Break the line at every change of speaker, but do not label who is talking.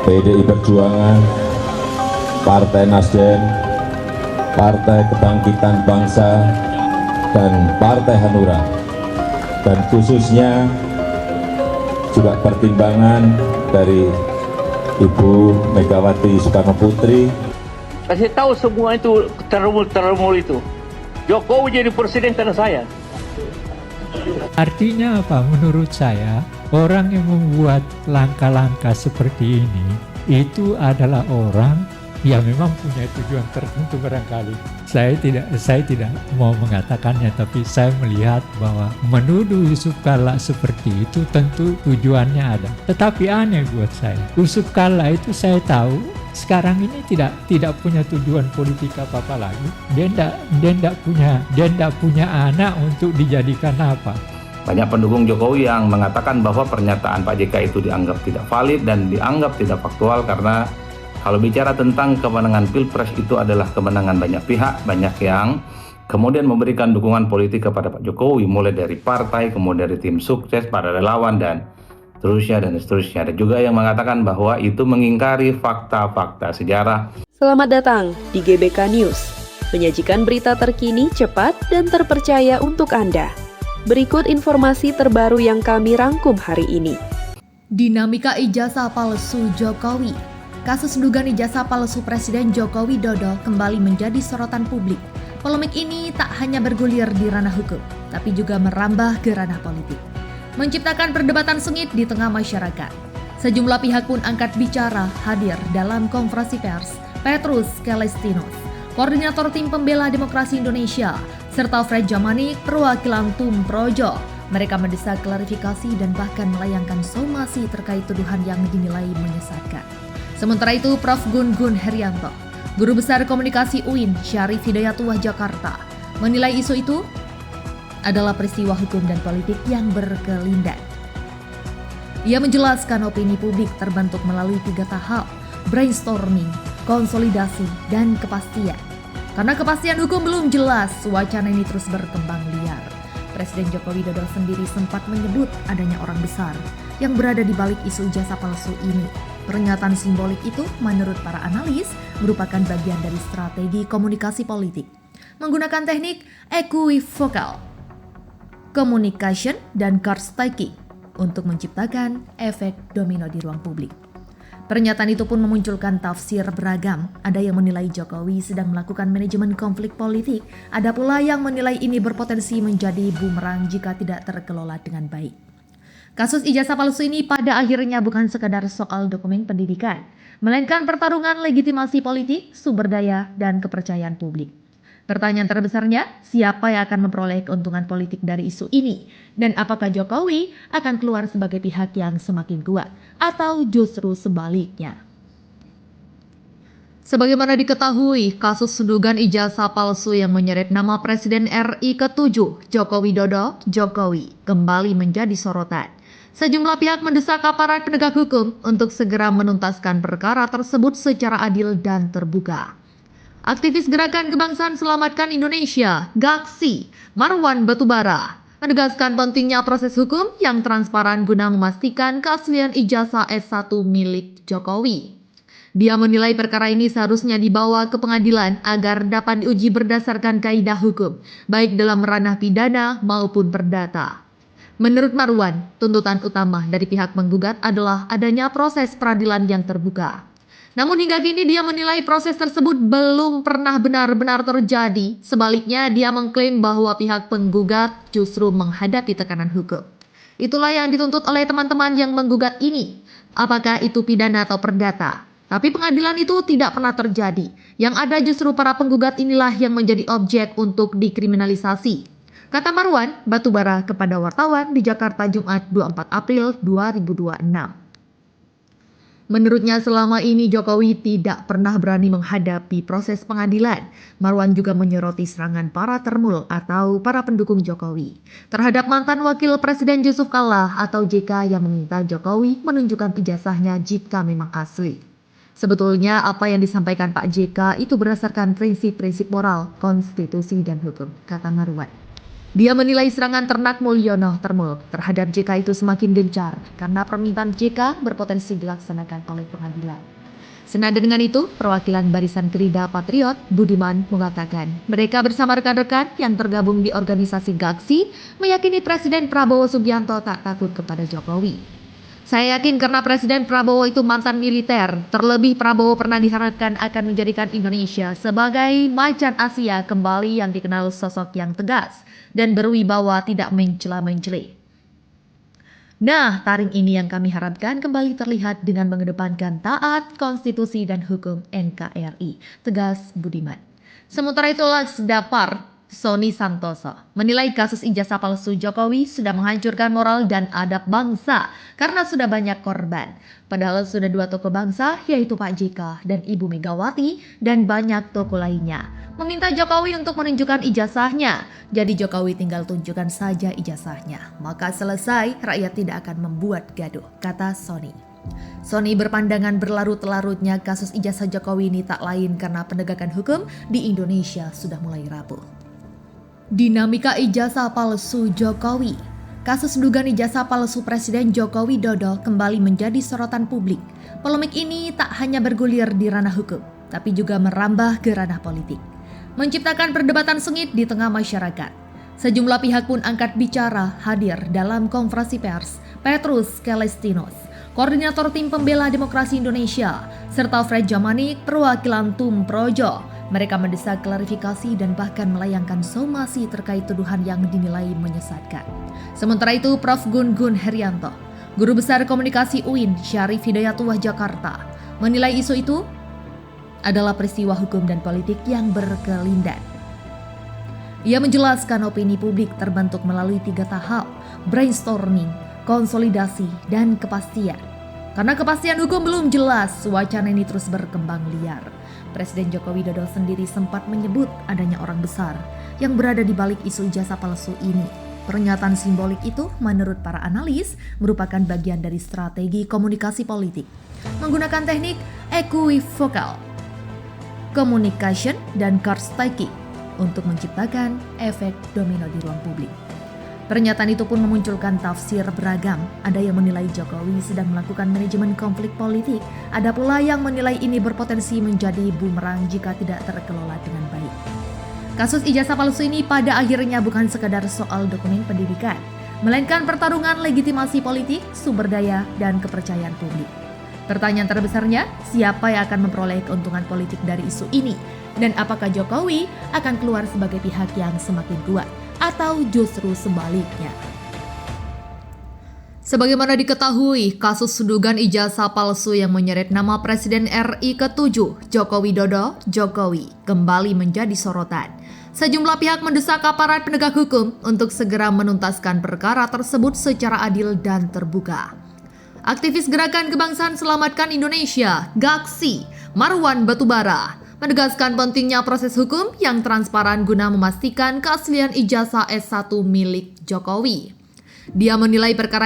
PDI Perjuangan, Partai Nasdem, Partai Kebangkitan Bangsa, dan Partai Hanura, dan khususnya juga pertimbangan dari Ibu Megawati Soekarno Putri.
Saya tahu semua itu terumul itu. Jokowi jadi presiden karena saya.
Artinya apa? Menurut saya, orang yang membuat langkah-langkah seperti ini itu adalah orang yang memang punya tujuan tertentu barangkali. Saya tidak mau mengatakannya, tapi saya melihat bahwa menuduh Yusuf Kalla seperti itu tentu tujuannya ada. Tetapi aneh buat saya, Yusuf Kalla itu saya tahu sekarang ini tidak punya tujuan politik apa-apa lagi. Dia tidak punya anak untuk dijadikan apa.
Banyak pendukung Jokowi yang mengatakan bahwa pernyataan Pak JK itu dianggap tidak valid dan dianggap tidak faktual karena kalau bicara tentang kemenangan Pilpres itu adalah kemenangan banyak pihak, banyak yang kemudian memberikan dukungan politik kepada Pak Jokowi, mulai dari partai, kemudian dari tim sukses, para relawan, dan seterusnya dan seterusnya. Ada juga yang mengatakan bahwa itu mengingkari fakta-fakta sejarah.
Selamat datang di GBK News, menyajikan berita terkini, cepat, dan terpercaya untuk Anda. Berikut informasi terbaru yang kami rangkum hari ini.
Dinamika ijazah palsu Jokowi. Kasus dugaan ijazah palsu Presiden Joko Widodo kembali menjadi sorotan publik. Polemik ini tak hanya bergulir di ranah hukum, tapi juga merambah ke ranah politik, menciptakan perdebatan sengit di tengah masyarakat. Sejumlah pihak pun angkat bicara hadir dalam konferensi pers. Petrus Kelestinos, Koordinator Tim Pembela Demokrasi Indonesia, serta Fred Jamanik, perwakilan TUM Projo. Mereka mendesak klarifikasi dan bahkan melayangkan somasi terkait tuduhan yang dinilai menyesatkan. Sementara itu, Prof. Gun Gun Herianto, Guru Besar Komunikasi UIN Syarif Hidayatullah Jakarta, menilai isu itu adalah peristiwa hukum dan politik yang berkelindan. Ia menjelaskan opini publik terbentuk melalui 3 tahap: brainstorming, konsolidasi, dan kepastian. Karena kepastian hukum belum jelas, wacana ini terus berkembang liar. Presiden Joko Widodo sendiri sempat menyebut adanya orang besar yang berada di balik isu ijazah palsu ini. Pernyataan simbolik itu menurut para analis merupakan bagian dari strategi komunikasi politik menggunakan teknik equivocal communication dan card stacking untuk menciptakan efek domino di ruang publik. Pernyataan itu pun memunculkan tafsir beragam. Ada yang menilai Jokowi sedang melakukan manajemen konflik politik, ada pula yang menilai ini berpotensi menjadi bumerang jika tidak terkelola dengan baik. Kasus ijazah palsu ini pada akhirnya bukan sekadar soal dokumen pendidikan, melainkan pertarungan legitimasi politik, sumber daya, dan kepercayaan publik. Pertanyaan terbesarnya, siapa yang akan memperoleh keuntungan politik dari isu ini? Dan apakah Jokowi akan keluar sebagai pihak yang semakin kuat? Atau justru sebaliknya? Sebagaimana diketahui, kasus dugaan ijazah palsu yang menyeret nama Presiden RI ke-7, Joko Widodo, Jokowi, kembali menjadi sorotan. Sejumlah pihak mendesak aparat penegak hukum untuk segera menuntaskan perkara tersebut secara adil dan terbuka. Aktivis Gerakan Kebangsaan Selamatkan Indonesia, GAKSI, Marwan Batubara, menegaskan pentingnya proses hukum yang transparan guna memastikan keaslian ijazah S1 milik Jokowi. Dia menilai perkara ini seharusnya dibawa ke pengadilan agar dapat diuji berdasarkan kaidah hukum, baik dalam ranah pidana maupun perdata. Menurut Marwan, tuntutan utama dari pihak menggugat adalah adanya proses peradilan yang terbuka. Namun hingga kini dia menilai proses tersebut belum pernah benar-benar terjadi. Sebaliknya, dia mengklaim bahwa pihak penggugat justru menghadapi tekanan hukum. Itulah yang dituntut oleh teman-teman yang menggugat ini. Apakah itu pidana atau perdata? Tapi pengadilan itu tidak pernah terjadi. Yang ada justru para penggugat inilah yang menjadi objek untuk dikriminalisasi. Kata Marwan Batubara kepada wartawan di Jakarta Jumat 24 April 2026. Menurutnya selama ini Jokowi tidak pernah berani menghadapi proses pengadilan. Marwan juga menyoroti serangan para termul atau para pendukung Jokowi terhadap mantan wakil Presiden Yusuf Kalla atau JK yang meminta Jokowi menunjukkan ijazahnya jika memang asli. Sebetulnya apa yang disampaikan Pak JK itu berdasarkan prinsip-prinsip moral, konstitusi, dan hukum, kata Marwan. Dia menilai serangan ternak Mulyono terhadap JK itu semakin gencar karena permintaan JK berpotensi dilaksanakan oleh pengadilan. Senada dengan itu, perwakilan Barisan Gerindra Patriot, Budiman, mengatakan mereka bersama rekan-rekan yang tergabung di organisasi GAKSI meyakini Presiden Prabowo Subianto tak takut kepada Jokowi. Saya yakin karena Presiden Prabowo itu mantan militer, terlebih Prabowo pernah diharapkan akan menjadikan Indonesia sebagai macan Asia kembali yang dikenal sosok yang tegas dan berwibawa tidak mencela-mencela. Nah, taring ini yang kami harapkan kembali terlihat dengan mengedepankan taat, konstitusi, dan hukum NKRI, tegas Budiman. Sementara itu, Lasdapar Sony Santoso menilai kasus ijazah palsu Jokowi sudah menghancurkan moral dan adab bangsa karena sudah banyak korban. Padahal sudah 2 tokoh bangsa, yaitu Pak JK dan Ibu Megawati, dan banyak tokoh lainnya meminta Jokowi untuk menunjukkan ijazahnya. Jadi Jokowi tinggal tunjukkan saja ijazahnya, maka selesai, rakyat tidak akan membuat gaduh, kata Sony. Sony berpandangan berlarut-larutnya kasus ijazah Jokowi ini tak lain karena penegakan hukum di Indonesia sudah mulai rapuh. Dinamika ijazah palsu Jokowi. Kasus dugaan ijazah palsu Presiden Joko Widodo kembali menjadi sorotan publik. Polemik ini tak hanya bergulir di ranah hukum, tapi juga merambah ke ranah politik, menciptakan perdebatan sengit di tengah masyarakat. Sejumlah pihak pun angkat bicara hadir dalam konferensi pers. Petrus Kelestinos, Koordinator Tim Pembela Demokrasi Indonesia, serta Fred Jamanik, perwakilan TUM Projo. Mereka mendesak klarifikasi dan bahkan melayangkan somasi terkait tuduhan yang dinilai menyesatkan. Sementara itu, Prof. Gun Gun Herianto, Guru Besar Komunikasi UIN Syarif Hidayatullah Jakarta, menilai isu itu adalah peristiwa hukum dan politik yang berkelindan. Ia menjelaskan opini publik terbentuk melalui 3 tahap, brainstorming, konsolidasi, dan kepastian. Karena kepastian hukum belum jelas, wacana ini terus berkembang liar. Presiden Joko Widodo sendiri sempat menyebut adanya orang besar yang berada di balik isu ijazah palsu ini. Pernyataan simbolik itu menurut para analis merupakan bagian dari strategi komunikasi politik menggunakan teknik equivocal communication dan card taking untuk menciptakan efek domino di ruang publik. Pernyataan itu pun memunculkan tafsir beragam. Ada yang menilai Jokowi sedang melakukan manajemen konflik politik. Ada pula yang menilai ini berpotensi menjadi bumerang jika tidak terkelola dengan baik. Kasus ijazah palsu ini pada akhirnya bukan sekadar soal dokumen pendidikan, melainkan pertarungan legitimasi politik, sumber daya, dan kepercayaan publik. Pertanyaan terbesarnya, siapa yang akan memperoleh keuntungan politik dari isu ini? Dan apakah Jokowi akan keluar sebagai pihak yang semakin kuat? Atau justru sebaliknya. Sebagaimana diketahui, kasus dugaan ijazah palsu yang menyeret nama Presiden RI ke-7, Joko Widodo, Jokowi, kembali menjadi sorotan. Sejumlah pihak mendesak aparat penegak hukum untuk segera menuntaskan perkara tersebut secara adil dan terbuka. Aktivis Gerakan Kebangsaan Selamatkan Indonesia, GAKSI, Marwan Batubara, menegaskan pentingnya proses hukum yang transparan guna memastikan keaslian ijazah S1 milik Jokowi. Dia menilai perkara ini